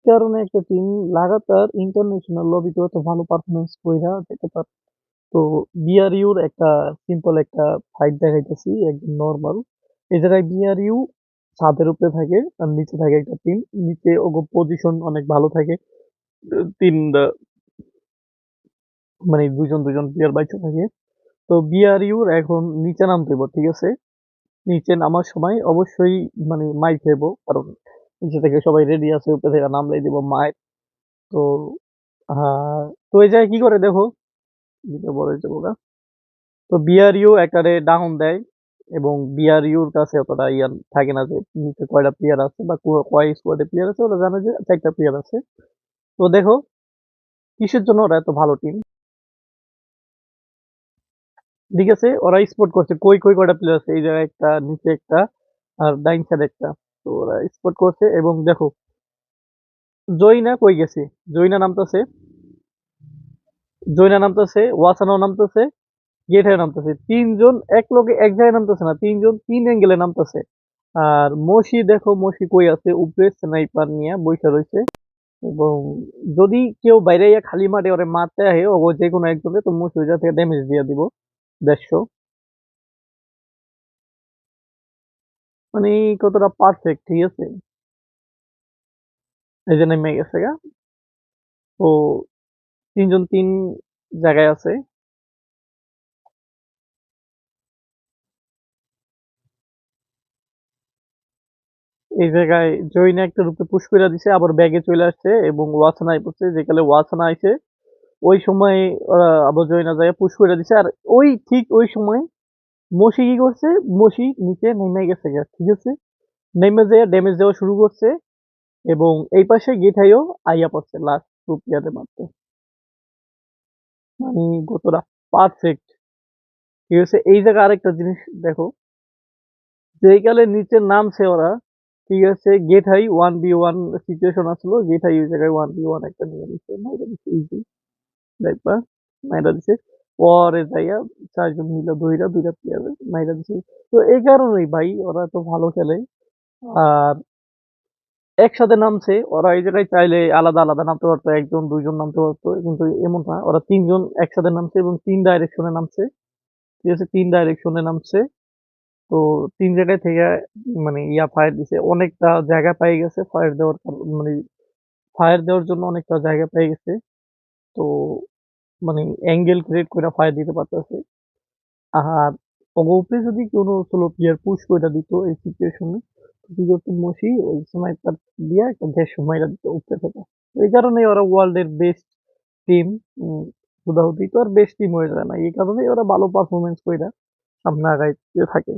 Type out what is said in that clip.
কারণে একটা টিম লাগাতার ইন্টারন্যাশনাল লবিতে এত ভালো পারফরমেন্স কইরা যেতে পারে। তো বিআরইউর একটা সিম্পল একটা ফাইট দেখাইতেছি একদম নরমাল। এই জায়গায় বিআরইউ ছাদের উপরে থাকে আর নিচে থাকে একটা টিম। নিচে ওগো পজিশন অনেক ভালো থাকে। তিন মানে দুজন প্লেয়ার বাইচা থাকে। তো বিআরইউর এখন নিচে নামতে হইব, ঠিক আছে? নিচে নামার সময় অবশ্যই মানে মাইর খাইবো, কারণ নিচে থেকে সবাই রেডি আছে, উপরে থেকে নামলেই দিব মাইর। তো তো এই জায়গায় কি করে দেখো, যেটা বলে যাবো না। তো বিআরইউ একটারে ডাউন দেয় এবং বিআরইউর কাছে অতটা ইয়া থাকে না যে নিচে কয়টা প্লেয়ার আছে বা কয় স্কোয়াডে প্লেয়ার আছে, ওরা জানে যে 4টা প্লেয়ার আছে। তো দেখো কিসের জন্য ওরা এত ভালো টিম। ঠিক আছে, ওরা স্পট করছে কই কয়টা প্লেয়ার আছে, এই জায়গায় একটা, নিচে একটা, আর ডাইন সাইড একটা। তো ওরা স্পট করছে এবং দেখো জয়না কই গেছে, জয়না নামতেছে, ওয়াসানাও নামতেছে, গেট হয়ে নামতেছে, তিনজন এক লগে এক জায়গায় নামতেছে না, তিনজন তিন অ্যাঙ্গেলে নামতেছে। আর মসি দেখো, মসি কই আছে, উপরে স্নাইপার নিয়ে বইসা রয়েছে। এবং যদি কেউ বাইরে ইয়া খালি মাঠে ওরে মারতে আহে ও যে কোনো একজনে, তো মসি ওই জায়গা থেকে ড্যামেজ দিয়ে দিব 150। মানে কতটা পারফেক্ট, ঠিক আছে? এই যে নেমে গেছে গা। তো তিনজন তিন জায়গায় আছে। এই জায়গায় জয়না একটা রূপে পুশ করে দিছে, আবার ব্যাগে চলে আসছে এবং ওয়াসনা আইপড়ছে, যেকালে ওয়াসনা আইছে ওই সময় ওরা আবার জয়না যায় পুশ করে দিছে। আর ওই ঠিক ওই সময় মসি কি করছে, মসি নিচে নেমে গেছে গা, ঠিক আছে? নেমে যেয়ে ড্যামেজ দেওয়া শুরু করছে এবং এই পাশে গেঠাইও আইয়া পড়ছে লাস্ট টু প্লেয়ারে মারতে। মানে কতটা পারফেক্ট, ঠিক আছে? এই জায়গায় আরেকটা জিনিস দেখো, যেই কালে নিচে নামছে ওরা, ঠিক আছে, গেট হাই 1v1 সিচুয়েশন আসলো, গেট হাই ওই জায়গায় 1v1 একটা নিয়ে নিচ্ছে, মাইরা দিচ্ছে ইজি, দেখবা, মাইরা দিছে। পরে যাইয়া চারজন মিলে দুইটা দুইটা প্লেয়ার মাইরা দিছে। তো এই কারণেই ভাই ওরা তো ভালো খেলে। আর একসাথে নামছে ওরা, এই জায়গায় চাইলে আলাদা আলাদা নামতে পারতো, একজন দুইজন নামতে পারতো, কিন্তু এমন না, ওরা তিনজন একসাথে নামছে এবং তিন ডাইরেকশনে নামছে, ঠিক আছে? তিন ডাইরেকশনে নামছে। তো তিন জায়গায় থেকে মানে ইয়া ফায়ার দিছে, অনেকটা জায়গা পেয়ে গেছে ফায়ার দেওয়ার মানে ফায়ার দেওয়ার জন্য অনেকটা জায়গা পেয়ে গেছে। তো মানে অ্যাঙ্গেল ক্রিয়েট করে ফায়ার দিতে পারতেছে। আর ওগো যদি কোনো সোলো প্লেয়ার পুশ করে দিত এই সিচুয়েশনে, কি করতো মসি, ওই স্নাইপার দিয়ে একটা দেড়শো মাইরা দিত উপরে থেকে। এই কারণে ওরা ওয়ার্ল্ডের বেস্ট টিম। হুদাহুদি তো আর বেস্ট টিম হয়ে যায় না, এই কারণে ওরা ভালো পারফরমেন্স করে সামনে আগাইতে থাকে।